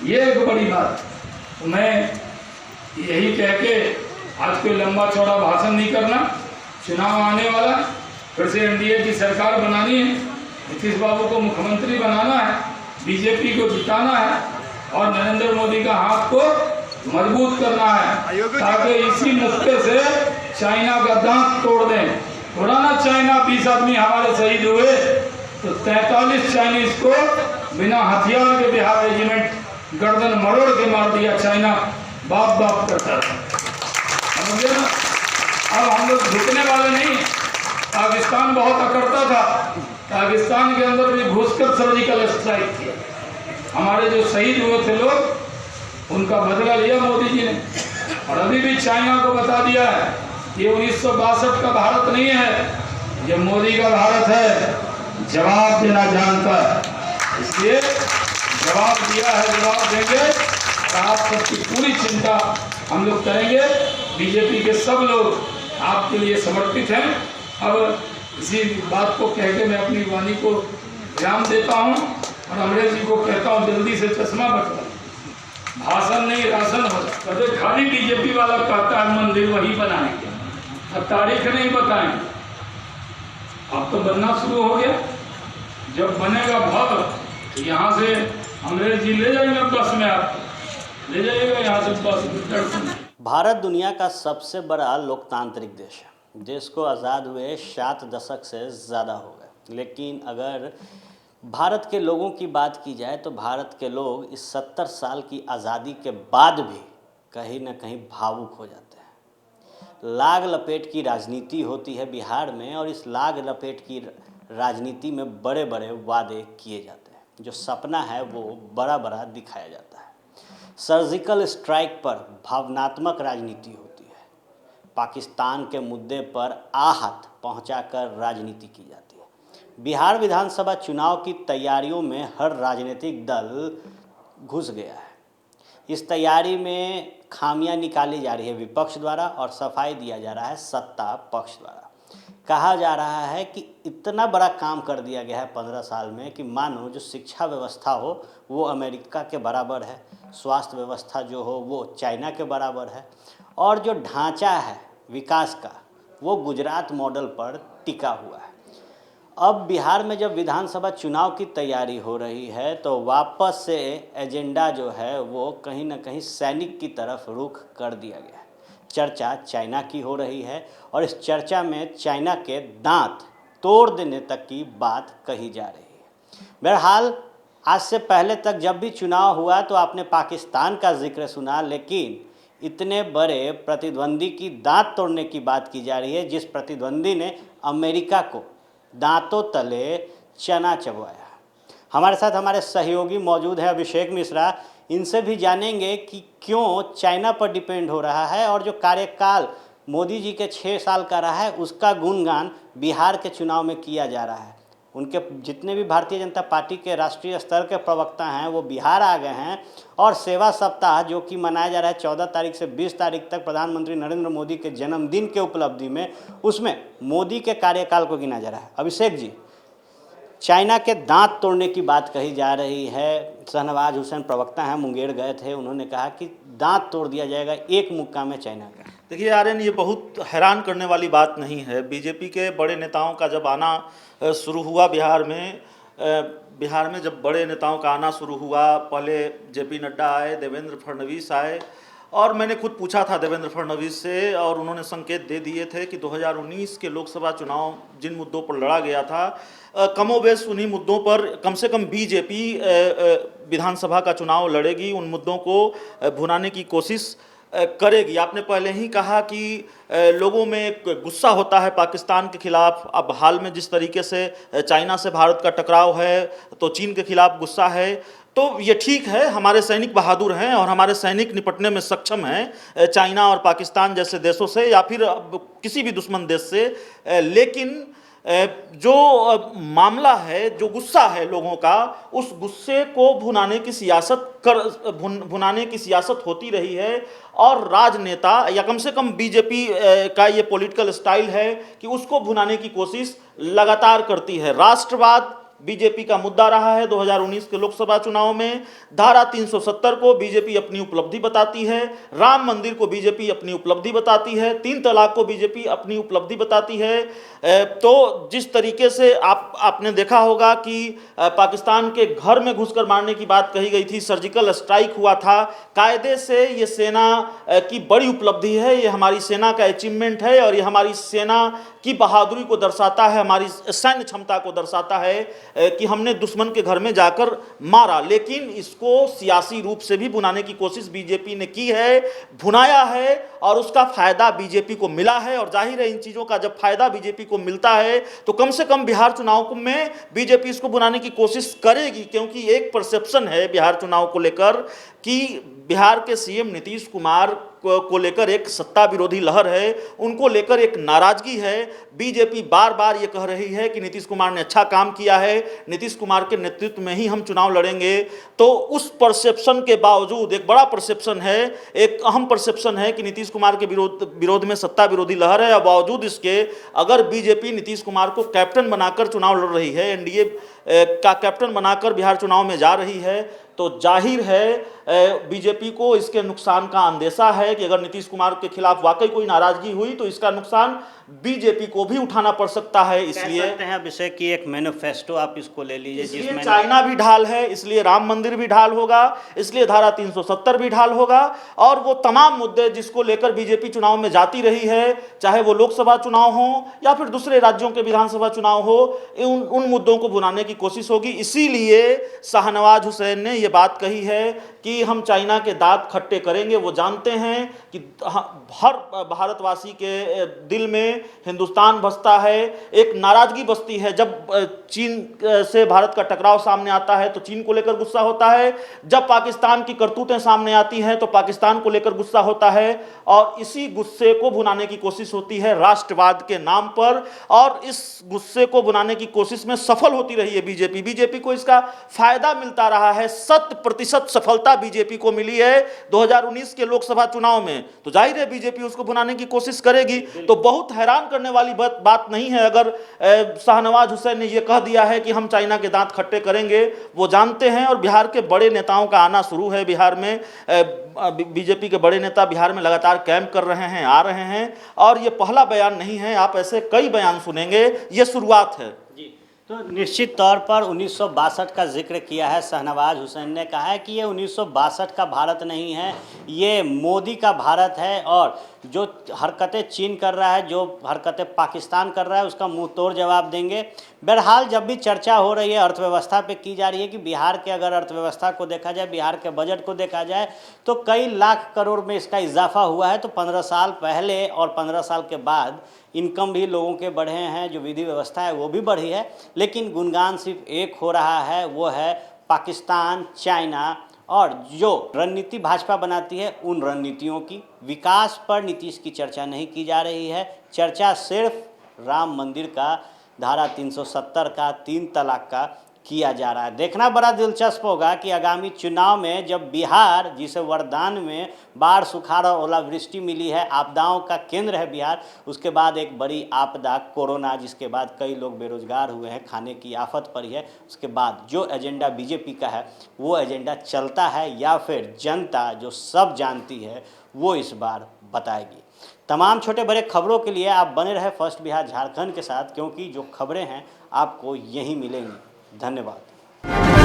ये एक बड़ी बात। तो मैं यही कह के आज कोई लंबा चौड़ा भाषण नहीं करना। चुनाव आने वाला, फिर से एनडीए की सरकार बनानी है, नीतीश बाबू को मुख्यमंत्री बनाना है, बीजेपी को जिताना है और नरेंद्र मोदी का हाथ को मजबूत करना है, ताकि इसी नुस्खे से चाइना का दांत तोड़ दें। थोड़ा ना चाइना 20 आदमी हमारे शहीद हुए, तो 43 चाइनीज को बिना हथियार के बिहार रेजिमेंट गर्दन मरोड़ के मार दिया। चाइना बाप बाप करता था, समझे ना। अब हम लोग झुकने वाले नहीं। पाकिस्तान बहुत अकड़ता था, पाकिस्तान के अंदर भी घुसकर सर्जिकल स्ट्राइक किया। हमारे जो शहीद हुए थे लोग, उनका बदला लिया मोदी जी ने। और अभी भी चाइना को बता दिया है ये 1962 का भारत नहीं है, ये मोदी का भारत है। जवाब देना जानता है, इसलिए जवाब दिया है, जवाब देंगे। आप सबकी पूरी चिंता हम लोग करेंगे। बीजेपी के सब लोग आपके लिए समर्पित हैं। अब इसी बात को कह के मैं अपनी वाणी को विराम देता हूँ और अमरेश जी को कहता हूँ जल्दी से चश्मा बदलो। भाषण नहीं राशन हो जाए। खाली बीजेपी वाला कहता है मंदिर वही बनाएंगे, अब तारीख नहीं बताएंगे। अब तो बनना शुरू हो गया। जब बनेगा भवन तो यहाँ से अमरेश जी ले जाएंगे बस में, आप ले जाइएगा यहाँ से बस। भारत दुनिया का सबसे बड़ा लोकतांत्रिक देश है। देश को आज़ाद हुए 7 दशक से ज़्यादा हो गए, लेकिन अगर भारत के लोगों की बात की जाए तो भारत के लोग इस 70 साल की आज़ादी के बाद भी कहीं ना कहीं भावुक हो जाते हैं। लाग लपेट की राजनीति होती है बिहार में, और इस लाग लपेट की राजनीति में बड़े बड़े वादे किए जाते हैं। जो सपना है वो बड़ा बड़ा दिखाया जाता है। सर्जिकल स्ट्राइक पर भावनात्मक राजनीति होती है। पाकिस्तान के मुद्दे पर आहत पहुंचाकर राजनीति की जाती है। बिहार विधानसभा चुनाव की तैयारियों में हर राजनीतिक दल घुस गया है। इस तैयारी में खामियां निकाली जा रही है विपक्ष द्वारा और सफाई दिया जा रहा है सत्ता पक्ष द्वारा। कहा जा रहा है कि इतना बड़ा काम कर दिया गया है 15 साल में कि मानो जो शिक्षा व्यवस्था हो वो अमेरिका के बराबर है, स्वास्थ्य व्यवस्था जो हो वो चाइना के बराबर है, और जो ढांचा है विकास का वो गुजरात मॉडल पर टिका हुआ है। अब बिहार में जब विधानसभा चुनाव की तैयारी हो रही है तो वापस से एजेंडा जो है वो कहीं ना कहीं सैनिक की तरफ रुख कर दिया गया है। चर्चा चाइना की हो रही है और इस चर्चा में चाइना के दांत तोड़ देने तक की बात कही जा रही है। बहरहाल आज से पहले तक जब भी चुनाव हुआ तो आपने पाकिस्तान का जिक्र सुना, लेकिन इतने बड़े प्रतिद्वंदी की दांत तोड़ने की बात की जा रही है जिस प्रतिद्वंदी ने अमेरिका को दांतों तले चना चबवाया। हमारे साथ हमारे सहयोगी मौजूद हैं अभिषेक मिश्रा। इनसे भी जानेंगे कि क्यों चाइना पर डिपेंड हो रहा है और जो कार्यकाल मोदी जी के 6 साल का रहा है उसका गुणगान बिहार के चुनाव में किया जा रहा है। उनके जितने भी भारतीय जनता पार्टी के राष्ट्रीय स्तर के प्रवक्ता हैं वो बिहार आ गए हैं और सेवा सप्ताह जो कि मनाया जा रहा है 14 तारीख से 20 तारीख तक प्रधानमंत्री नरेंद्र मोदी के जन्मदिन के उपलब्धि में, उसमें मोदी के कार्यकाल को गिना जा रहा है। अभिषेक जी, चाइना के दांत तोड़ने की बात कही जा रही है। शहनवाज हुसैन प्रवक्ता हैं, मुंगेर गए थे, उन्होंने कहा कि दांत तोड़ दिया जाएगा एक मुक्का में चाइना का। देखिए आर्यन, ये बहुत हैरान करने वाली बात नहीं है। बीजेपी के बड़े नेताओं का जब आना शुरू हुआ बिहार में जब बड़े नेताओं का आना शुरू हुआ, पहले जेपी नड्डा आए, देवेंद्र फडणवीस आए, और मैंने खुद पूछा था देवेंद्र फडणवीस से और उन्होंने संकेत दे दिए थे कि 2019 के लोकसभा चुनाव जिन मुद्दों पर लड़ा गया था कमोबेश उन्हीं मुद्दों पर कम से कम बीजेपी विधानसभा का चुनाव लड़ेगी, उन मुद्दों को भुनाने की कोशिश करेगी। आपने पहले ही कहा कि लोगों में एक गुस्सा होता है पाकिस्तान के खिलाफ। अब हाल में जिस तरीके से चाइना से भारत का टकराव है तो चीन के खिलाफ गुस्सा है, तो ये ठीक है, हमारे सैनिक बहादुर हैं और हमारे सैनिक निपटने में सक्षम हैं चाइना और पाकिस्तान जैसे देशों से या फिर किसी भी दुश्मन देश से। लेकिन जो मामला है, जो गुस्सा है लोगों का, उस गुस्से को भुनाने की सियासत होती रही है और राजनेता या कम से कम बीजेपी का ये पॉलिटिकल स्टाइल है कि उसको भुनाने की कोशिश लगातार करती है। राष्ट्रवाद, बीजेपी का मुद्दा रहा है 2019 के लोकसभा चुनाव में। धारा 370 को बीजेपी अपनी उपलब्धि बताती है, राम मंदिर को बीजेपी अपनी उपलब्धि बताती है, 3 तलाक को बीजेपी अपनी उपलब्धि बताती है। तो जिस तरीके से आपने देखा होगा कि पाकिस्तान के घर में घुसकर मारने की बात कही गई थी, सर्जिकल स्ट्राइक हुआ था, कायदे से ये सेना की बड़ी उपलब्धि है, ये हमारी सेना का अचीवमेंट है और ये हमारी सेना की बहादुरी को दर्शाता है, हमारी सैन्य क्षमता को दर्शाता है कि हमने दुश्मन के घर में जाकर मारा। लेकिन इसको सियासी रूप से भी भुनाने की कोशिश बीजेपी ने की है, भुनाया है और उसका फायदा बीजेपी को मिला है। और जाहिर है इन चीज़ों का जब फायदा बीजेपी को मिलता है तो कम से कम बिहार चुनाव में बीजेपी इसको भुनाने की कोशिश करेगी, क्योंकि एक परसेप्शन है बिहार चुनाव को लेकर कि बिहार के सीएम नीतीश कुमार को लेकर एक सत्ता विरोधी लहर है, उनको लेकर एक नाराजगी है। बीजेपी बार बार ये कह रही है कि नीतीश कुमार ने अच्छा काम किया है, नीतीश कुमार के नेतृत्व में ही हम चुनाव लड़ेंगे। तो उस परसेप्शन के बावजूद, एक बड़ा परसेप्शन है, एक अहम परसेप्शन है कि नीतीश कुमार के विरोध में सत्ता विरोधी लहर है। और बावजूद इसके अगर बीजेपी नीतीश कुमार को कैप्टन बनाकर चुनाव लड़ रही है, एनडीए का कैप्टन बनाकर बिहार चुनाव में जा रही है, तो जाहिर है बीजेपी को इसके नुकसान का अंदेशा है कि अगर नीतीश कुमार के खिलाफ वाकई कोई नाराजगी हुई तो इसका नुकसान बीजेपी को भी उठाना पड़ सकता है। इसलिए कह सकते हैं अभिषेक की एक मैनिफेस्टो आप इसको ले लीजिए, जिसमें चाइना भी ढाल है, इसलिए राम मंदिर भी ढाल होगा, इसलिए धारा 370 भी ढाल होगा। और वो तमाम मुद्दे जिसको लेकर बीजेपी चुनाव में जाती रही है, चाहे वो लोकसभा चुनाव हो या फिर दूसरे राज्यों के विधानसभा चुनाव हो, उन मुद्दों को भुनाने की कोशिश होगी। इसीलिए शाहनवाज हुसैन ने ये बात कही है कि हम चाइना के दांत खट्टे करेंगे। वो जानते हैं कि हर भारतवासी के दिल में हिंदुस्तान बसता है, एक नाराजगी बसती है। जब चीन से भारत का टकराव सामने आता है तो चीन को लेकर गुस्सा होता है, जब पाकिस्तान की करतूतें सामने आती हैं तो पाकिस्तान को लेकर गुस्सा होता है। और इसी गुस्से को भुनाने की कोशिश होती है राष्ट्रवाद के नाम पर, और इस गुस्से को भुनाने की कोशिश में सफल होती रही है बीजेपी। बीजेपी को इसका फायदा मिलता रहा है, 100% सफलता बीजेपी को मिली है 2019 के लोकसभा चुनाव में। तो जाहिर है बीजेपी उसको भुनाने की कोशिश करेगी। तो बहुत हैरान करने वाली बात नहीं है अगर शाहनवाज हुसैन ने यह कह दिया है कि हम चाइना के दांत खट्टे करेंगे। वो जानते हैं और बिहार के बड़े नेताओं का आना शुरू है बिहार में। बीजेपी के बड़े नेता बिहार में लगातार कैंप कर रहे हैं, आ रहे हैं। और ये पहला बयान नहीं है, आप ऐसे कई बयान सुनेंगे, ये शुरुआत है। तो निश्चित तौर पर 1962 का जिक्र किया है शाहनवाज हुसैन ने, कहा है कि ये 1962 का भारत नहीं है, ये मोदी का भारत है। और जो हरकतें चीन कर रहा है, जो हरकतें पाकिस्तान कर रहा है, उसका मुंह तोड़ जवाब देंगे। बहरहाल जब भी चर्चा हो रही है अर्थव्यवस्था पे की जा रही है कि बिहार के अगर अर्थव्यवस्था को देखा जाए, बिहार के बजट को देखा जाए तो कई लाख करोड़ में इसका इजाफा हुआ है। तो 15 साल पहले और 15 साल के बाद इनकम भी लोगों के बढ़े हैं, जो विधि व्यवस्था है वो भी बढ़ी है। लेकिन गुणगान सिर्फ एक हो रहा है, वो है पाकिस्तान, चाइना और जो रणनीति भाजपा बनाती है उन रणनीतियों की। विकास पर नीतीश की चर्चा नहीं की जा रही है, चर्चा सिर्फ राम मंदिर का, धारा 370 का, 3 तलाक का किया जा रहा है। देखना बड़ा दिलचस्प होगा कि आगामी चुनाव में जब बिहार, जिसे वरदान में बाढ़, सुखाड़ और ओलावृष्टि मिली है, आपदाओं का केंद्र है बिहार, उसके बाद एक बड़ी आपदा कोरोना, जिसके बाद कई लोग बेरोजगार हुए हैं, खाने की आफत पड़ी है, उसके बाद जो एजेंडा बीजेपी का है वो एजेंडा चलता है या फिर जनता जो सब जानती है वो इस बार बताएगी। तमाम छोटे बड़े खबरों के लिए आप बने रहे फर्स्ट बिहार झारखंड के साथ, क्योंकि जो खबरें हैं आपको यहीं मिलेंगी। धन्यवाद।